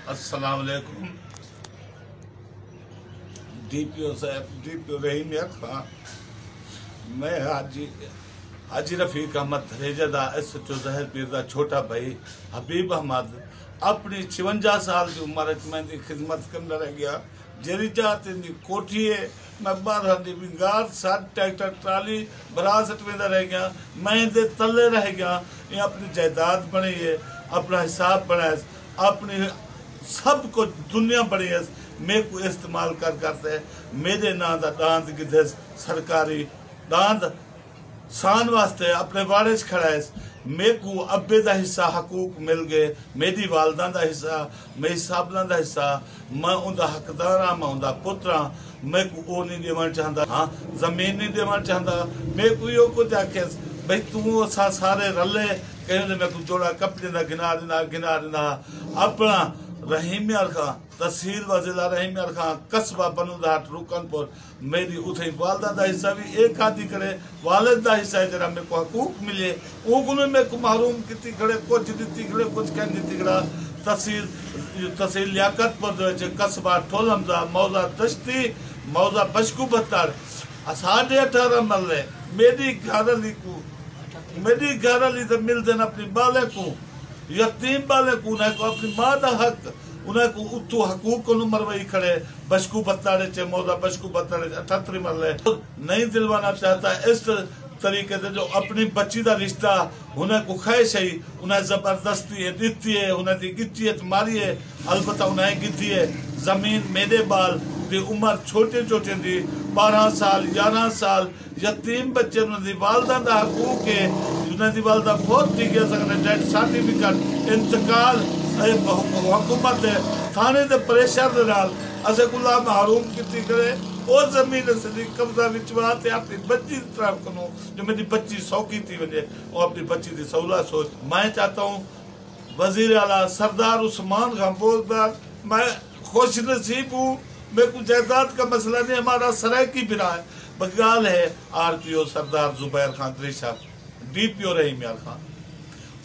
अस्सलाम वालेकुम। DPO साहब, DPO रहीम यार खां, मैं हाजी रफीक अहमद धरेजा दा SHO ज़हर पीर दा छोटा भाई हबीब अहमद अपनी 56 साल की उम्र में खिदमत करना रह गया। जेरी जाते कोठी है, मैं बारह दी बिंगार साथ ट्रैक्टर ट्राली बरासत में रह गया, मैं दे तले रह गया। ये अपनी जायदाद बनी है, अपना हिसाब बनाए, अपनी सब कुछ दुनिया बड़ी है, मेरे को इस्तेमाल करते मेरे ना दा दांत किधर सरकारी दांत सान वास्ते अपने वाड़े च खड़ा है। मेरे को अब्बे दा हिस्सा हकूक मिल गए, मेरी वालदा दा हिस्सा, मेरी साबला दा हिस्सा, मैं उनका हकदार हाँ, मैं उनका पुत्र हाँ। मैं को वो नहीं देवन चाहता, हाँ जमीन नहीं देवन चाहता। मेरे को यो कुछ आखे भाई तू सारे रले कहीं मेरे को जोड़ा कपड़े ना गिना देना अपना रहीम यार खां तहसील व जिला रहीम यार खां कस्बा बनूदाट रुकनपुर मेरी उसे वालदा दा हिस्सा भी एक आदि करे वालिद दा हिस्सा है जरा मेरे को हकूक मिले उगने में को मालूम कितनी खड़े कुछ दिती खड़े कुछ कह दिती खड़ा तहसील लियाकतपुर जो कस्बा ठोलमजा मौजा दश्ती मौजा बशकू बत्तर 18.5 मरले मेरी घरली तो मिलते न अपनी बाले को यतीम बाले को उन्हें को अपनी माँ का हक उन्हें को उतो हकूक को मरवई खड़े बशकू बत्ताड़े चे मौजा बशकू बत्ताड़े 78 मरले नहीं दिलवाना चाहता इस तरीके से जो अपनी बच्ची का रिश्ता उन्हें को ख्वाहिश है उन्हें जबरदस्ती है दिती है उन्हें दी गिती है मारी है अलबत्ता उन्हें गिती है जमीन मेरे बाल दी उम्र छोटे छोटे दी 12 साल 11 साल यतीम बच्चे उन्हें वालदा दा हकूक है उन्हें वालदा बहुत थी गया सकते डेथ सर्टिफिकेट इंतकाल हुकूमत थाने दे प्रेशर दे नाल असे कुल्ला महरूम किती करे और जमीन से कब्जा विचवा ते अपनी बच्ची की तरफ करो जो मेरी बच्ची सौखी थी वजे और अपनी बच्ची की सौला सोच। मैं चाहता हूँ वजीर आला सरदार उस्मान खां बोलदार मैं खुश नसीब हूँ। मेरे को जायदाद का मसला नहीं, हमारा सरायकी बिरा है बगाल है। RPO सरदार जुबैर खान त्रिशा DPO रहीम यार खां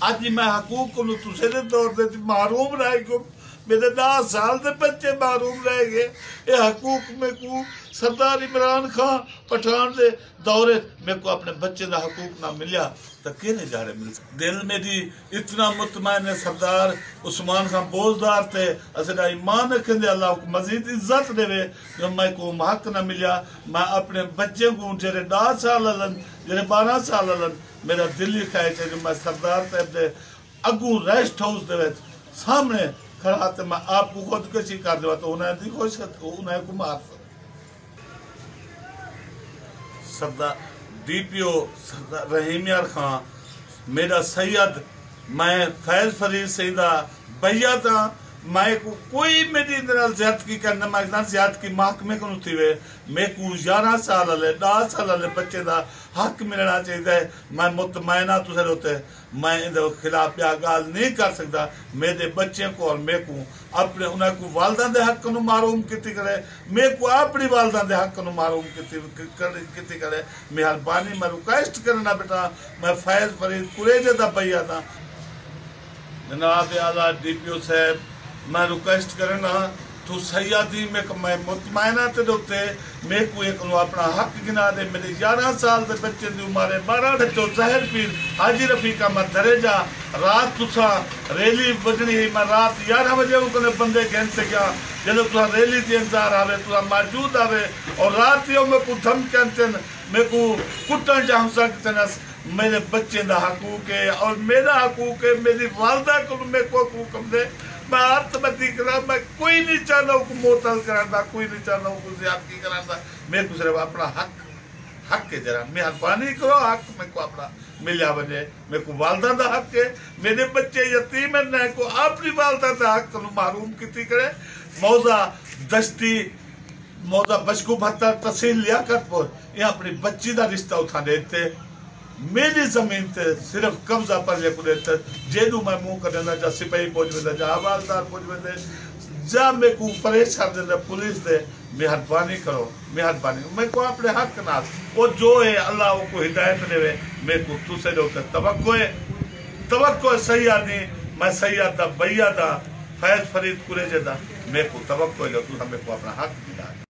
आज मैं हकूक को तुसे दे तौर पे महरूम रह गयो मेरे 10 साल के बच्चे महरूम रह गए। ये हकूक में को सरदार इमरान खां पठान दे दौरे मेरे को अपने बच्चे का हकूक ना मिलिया तो कहने जा रहे मिल दिल मेरी इतना मुतमैन है सरदार उस्मान खां बोझदार थे असरा ईमान रखेंदे अल्लाह को मजीद इज्जत देवे जो मैं को हक ना मिलिया। मैं अपने बच्चे को जेरे 10 साल हलन जेरे 12 साल हलन मेरा दिल ही ख्वाहिश है जो मैं सरदार साहब दे अगू रेस्ट हाउस दे सामने खड़ा तो मैं आपको खुदकशी कर देवा तो उन्हें दी कोशिश उन्हें को मार सरदार DPO सरदार रहीम यार खां मेरा सैयद मैं फैज फरीद सईदा भैया था मैं को कोई मेरी ज्यादती करना मैं ज्यादती महकमे को थी वे मैं को 11 साल हले 10 साल हले बच्चे का हक मिलना चाहिए। मैं मुतमैना तुसे होते मैं इन खिलाफ या गाल नहीं कर सकता। मेरे बच्चे को और मैं को अपने उन्हें को वालदा दे हक को मारूम किती करे मैं को अपनी वालदा दे हक को मारूम किती करे। मेहरबानी मैं रिक्वेस्ट करना बेटा मैं फैज फरीद कुरेजे दा भैया था जनाब आला DPO साहब मैं रिक्वेस्ट करना तू सैयदी में मैं मुतमैना ते दोते मैं को एक अपना हक गिना दे। मेरे 11 साल के बच्चे की उम्र 12 बच्चों ज़हर पीर हाजी रफीक अहमद धरेजा रात तुसा रैली बजनी मैं रात 11 बजे उनके बंदे कहन से गया जब तुसा रैली के इंतजार आवे तुसा मौजूद आवे और रात यो मैं को धमकन मैं को कुटन जा सकते मेरे बच्चे का हकूक है और मेरा हकूक है मेरी वालदा को मैं को हुक्म दे मैं आत्महत्या करा मैं कोई नहीं चाहता को मोतल कराता कोई नहीं चाहता को ज्यादती कराता मैं को सिर्फ अपना हक है जरा मेहरबानी करो हक मैं को अपना मिलिया बने मेरे को वालदा का हक है मेरे बच्चे यतीम है को अपनी वालदा का हक को मारूम किती करे। मौजा दश्ती मौजा बशकू बत्तर तहसील लियाकतपुर ये अपनी बच्ची का रिश्ता उठा देते मेरी जमीन ते सिर्फ कब्जा पर ले कुदे जेडू मैं मुंह करना जा सिपाही पहुंच वेंदा जा हवालदार पहुंच वेंदे जा मैं को परेशान दे पुलिस दे मेहरबानी करो मेहरबानी मैं को अपने हक नाल वो जो है अल्लाह को हिदायत देवे मैं को तुसे दो तवक्को है सैयद मैं सैयद दा भैया दा फैज फरीद कुरेजे दा मेरे को तवक्को है, तू हमें को अपना हक दिला।